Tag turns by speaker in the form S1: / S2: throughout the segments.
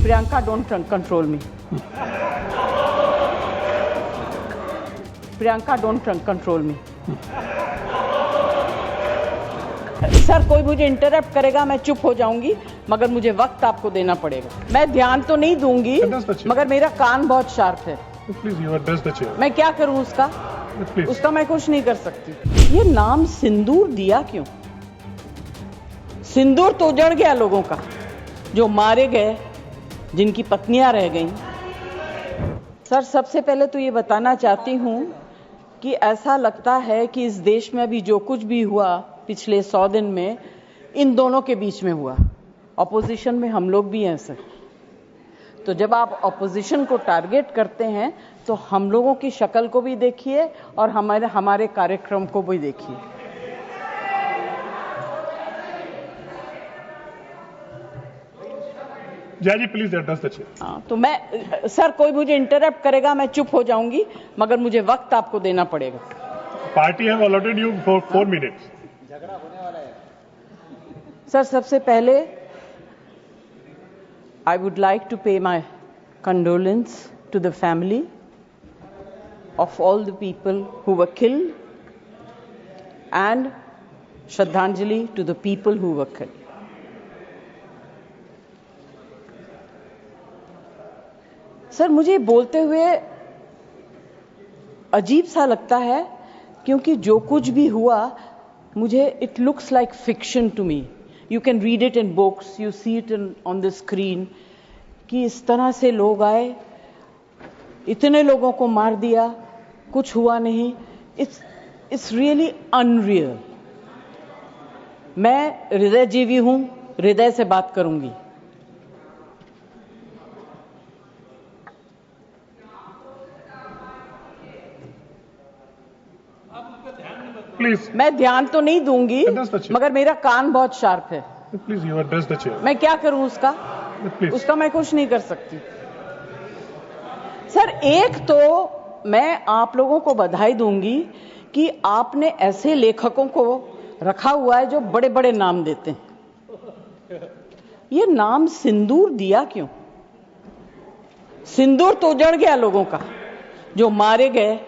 S1: Priyanka, don't control me. Priyanka, don't control me. Sir कोई मुझे interrupt करेगा मैं चुप हो जाऊंगी, मगर मुझे वक्त आपको देना पड़ेगा। मैं ध्यान तो नहीं दूंगी, मगर मेरा कान बहुत शार्प है।
S2: Please you address the chair.
S1: मैं क्या करूं उसका? उसका मैं कुछ नहीं कर सकती। ये नाम सिंदूर दिया क्यों? सिंदूर तो उजड़ गया लोगों का, जो मारे गए, जिनकी पत्नियां रह गईं। सर सबसे पहले तो ये बताना चाहती हूं कि ऐसा लगता है कि इस देश में अभी जो कुछ भी हुआ पिछले 100 दिन में, इन दोनों के बीच में हुआ। ऑपोजिशन में हम लोग भी हैं सर, तो जब आप ऑपोजिशन को टारगेट करते हैं तो हम लोगों की शक्ल को भी देखिए और हमारे कार्यक्रम को भी देखिए।
S2: जय जी प्लीज एड्रेस द चेयर।
S1: हाँ, तो मैं सर कोई मुझे इंटरप्ट करेगा मैं चुप हो जाऊंगी, मगर मुझे वक्त आपको देना पड़ेगा।
S2: Party have allotted you for 4 minutes.
S3: झगड़ा होने वाला है।
S1: सर सबसे पहले I would like to pay my condolence to the family of all the people who were killed and Shraddhanjali to the people who were killed. Sir मुझे बोलते हुए अजीब सा लगता है, क्योंकि जो कुछ भी हुआ मुझे it looks like fiction to me. You can read it in books, you see it on the screen, कि इस तरह से लोग आए, इतने लोगों को मार दिया, कुछ हुआ नहीं। It's really unreal. मैं हृदयजीवी हूं, हृदय से बात करूंगी।
S2: प्लीज
S1: मैं ध्यान तो नहीं दूंगी, मगर मेरा कान बहुत शार्प है।
S2: Please you address the chair.
S1: मैं क्या करूं उसका?
S2: प्लीज
S1: उसका मैं कुछ नहीं कर सकती। सर एक तो मैं आप लोगों को बधाई दूंगी कि आपने ऐसे लेखकों को रखा हुआ है जो बड़े बड़े नाम देते हैं। ये नाम सिंदूर दिया क्यों? सिंदूर तो उजड़ गया लोगों का, जो मारे गए,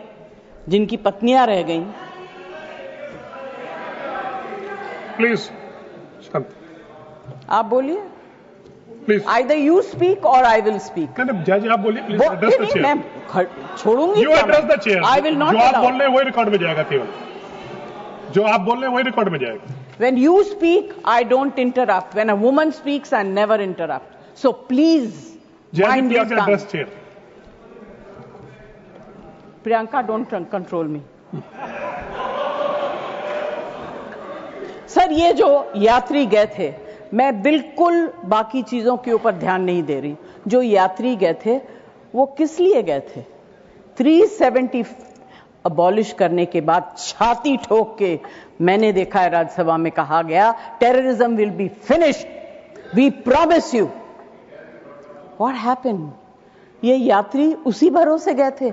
S1: जिनकी पत्नियां रह गईं।
S2: प्लीज शांत।
S1: आप बोलिए।
S2: Please
S1: Either you speak or I will speak.
S2: नहीं जय जी आप बोलिए। प्लीज एड्रेस द
S1: नहीं,
S2: चेयर।
S1: मैं छोड़ूंगी।
S2: You address the chair.
S1: I will not
S2: जो आप
S1: allow.
S2: बोल रहे हैं वही रिकॉर्ड में जाएगा। केवल जो आप बोल रहे हैं वही रिकॉर्ड में जाएगा।
S1: When you speak, I don't interrupt. When a woman speaks, I never interrupt. So please
S2: जय जी
S1: mind your
S2: please
S1: tongue.
S2: Address chair.
S1: Priyanka, don't control me. Sir ये जो यात्री गए थे, मैं बिल्कुल बाकी चीजों के ऊपर ध्यान नहीं दे रही। जो यात्री गए थे वो किस लिए गए थे? 370 अबॉलिश करने के बाद छाती ठोक के मैंने देखा है राज्यसभा में कहा गया, terrorism will be finished, we promise you. What happened? ये यात्री उसी भरोसे गए थे।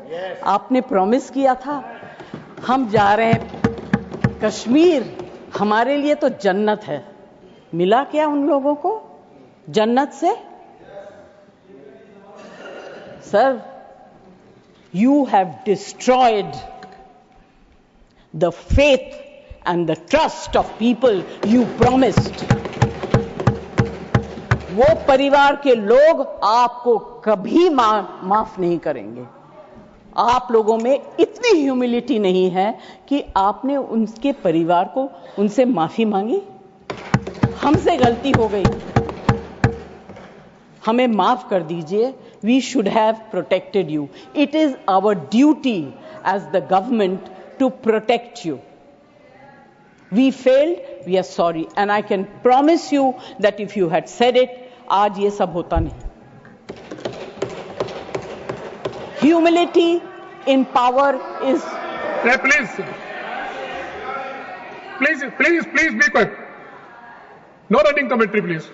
S1: आपने प्रॉमिस किया था हम जा रहे हैं कश्मीर, हमारे लिए तो जन्नत है। मिला क्या उन लोगों को जन्नत से? Sir, you have destroyed the faith and the trust of people you promised. वो परिवार के लोग आपको कभी माफ नहीं करेंगे। आप लोगों में इतनी ह्यूमिलिटी नहीं है कि आपने उनके परिवार को उनसे माफी मांगी। हमसे गलती हो गई, हमें माफ कर दीजिए। We should have protected you. It is our duty as the government to protect you. We failed, we are sorry, and I can promise you that if you had said it, आज ये सब होता नहीं। Humility in power is.
S2: Please be quiet. No running commentary, please.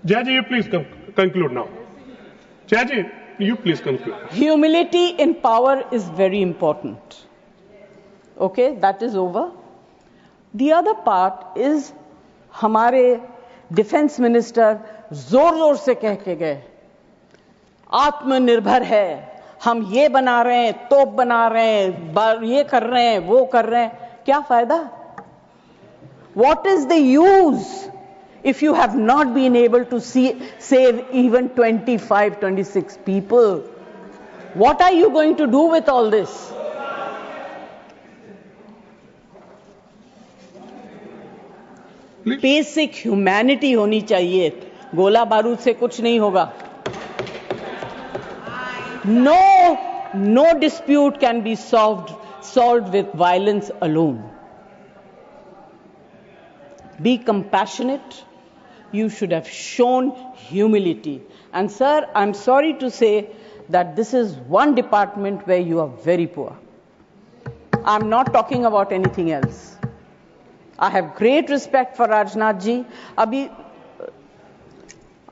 S2: Jai ji, you please conclude now. Jai ji, you please conclude.
S1: Humility in power is very important. Okay, that is over. The other part is हमारे defence minister जोर जोर से कह के गए आत्मनिर्भर है, हम ये बना रहे हैं, तोप बना रहे हैं, ये कर रहे हैं, वो कर रहे हैं, क्या फायदा? What is the use if you have not been able to save even 25, 26 people? What are you going to do with all this? Basic humanity होनी चाहिए, गोला बारूद से कुछ नहीं होगा. No dispute can be solved with violence alone. Be compassionate. You should have shown humility. And sir, I'm sorry to say that this is one department where you are very poor. I'm not talking about anything else. I have great respect for Rajnath ji. अभी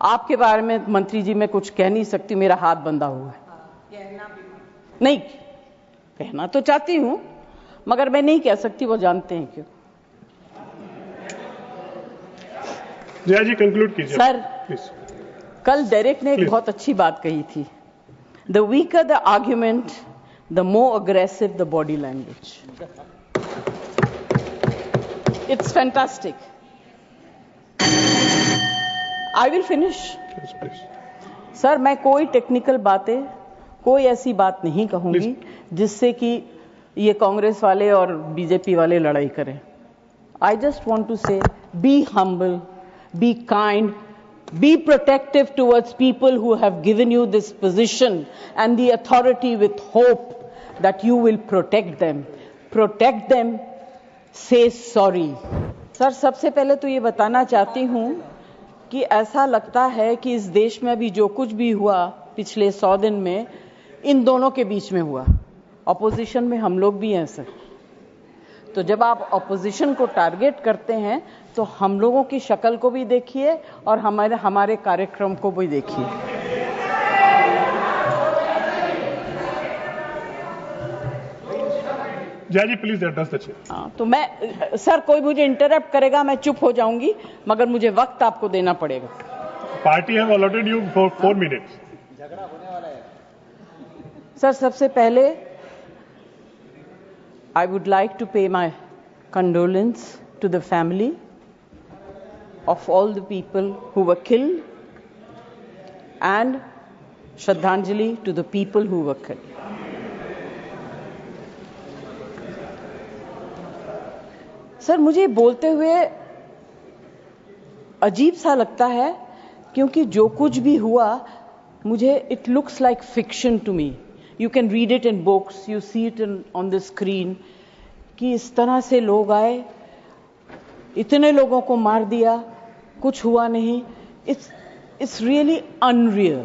S1: आपके बारे में मंत्री जी मैं कुछ कह नहीं सकती, मेरा हाथ बंधा हुआ है. नहीं कहना तो चाहती हूं मगर मैं नहीं कह सकती, वो जानते हैं क्यों.
S2: जया जी कंक्लूड कीजिए
S1: सर.
S2: प्लीज.
S1: कल डेरेक ने एक बहुत अच्छी बात कही थी, the weaker the argument the more aggressive the body language. It's fantastic. I will finish. Sir मैं कोई टेक्निकल बातें, कोई ऐसी बात नहीं कहूंगी जिससे कि ये कांग्रेस वाले और बीजेपी वाले लड़ाई करें. आई जस्ट वांट टू से be humble, be kind, be protective towards people who have given you this position and the authority with hope that you will protect them. Protect them, say sorry. Sir सबसे पहले तो ये बताना चाहती हूँ कि ऐसा लगता है कि इस देश में अभी जो कुछ भी हुआ पिछले 100 दिन में इन दोनों के बीच में हुआ. ऑपोजिशन में हम लोग भी हैं सर, तो जब आप ऑपोजिशन को टारगेट करते हैं तो हम लोगों की शक्ल को भी देखिए और हमारे कार्यक्रम को भी देखिए.
S2: जया जी प्लीज एड्रेस द चेयर.
S1: तो मैं सर, कोई मुझे इंटरप्ट करेगा मैं चुप हो जाऊंगी, मगर मुझे वक्त आपको देना पड़ेगा.
S2: Party have allotted you for 4 minutes.
S3: झगड़ा होने वाला है.
S1: सर सबसे पहले I would like to pay my condolence to the family of all the people who were killed and Shraddhanjali to the people who were killed. Sir मुझे बोलते हुए अजीब सा लगता है क्योंकि जो कुछ भी हुआ मुझे it looks like fiction to me. You can read it in books, you see it on the screen, कि इस तरह से लोग आए, इतने लोगों को मार दिया, कुछ हुआ नहीं. It's really unreal.